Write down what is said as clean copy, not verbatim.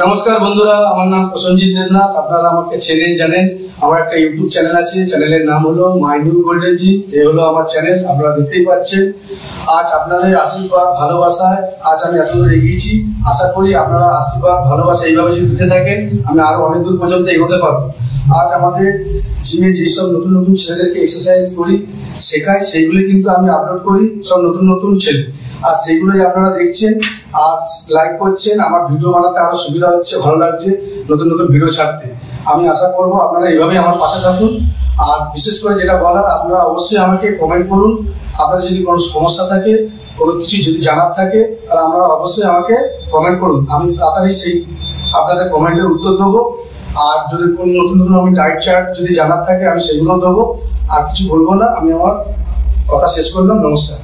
নমস্কার বন্ধুরা, আমার নাম প্রসেনজিৎ দেবনাথ। আপনারা আমাকে চেনেন জানেন। আমার একটা ইউটিউব চ্যানেল আছে, চ্যানেলের নাম হলো মাই নিউ গোল্ডেন জিম। এই হলো আমার চ্যানেল, আপনারা দেখতেই পাচ্ছেন। আজ আপনাদের আশীর্বাদ ভালোবাসায় আজ আমি এতদূর এগিয়েছি। আশা করি আপনারা আশীর্বাদ ভালোবাসা এইভাবে যদি দিতে থাকেন, আমি আরো অনেক দূর পর্যন্ত এগোতে পারবো। আজ আমাদের জিমে যেসব নতুন নতুন ছেলেদেরকে এক্সারসাইজ করি শেখাই, সেইগুলি কিন্তু আমি আপলোড করি, সব নতুন নতুন ছেলে, আর সেইগুলোই আপনারা দেখছেন আর লাইক করছেন। আমার ভিডিও বানাতে আরো সুবিধা হচ্ছে, ভালো লাগছে নতুন নতুন ভিডিও ছাড়তে। আমি আশা করবো আপনারা এইভাবেই আমার পাশে থাকুন। আর বিশেষ করে যেটা বলার, আপনারা অবশ্যই আমাকে কমেন্ট করুন। আপনাদের যদি কোনো সমস্যা থাকে, কোনো কিছু যদি জানার থাকে, তাহলে আপনারা অবশ্যই আমাকে কমেন্ট করুন। আমি তাড়াতাড়ি সেই আপনাদের কমেন্টের উত্তর দেবো। আর যদি কোনো নতুন নতুন আমি ডায়েট চার্ট যদি জানার থাকে, আমি সেগুলো দেবো। আর কিছু বলবো না, আমি আমার কথা শেষ করলাম। নমস্কার।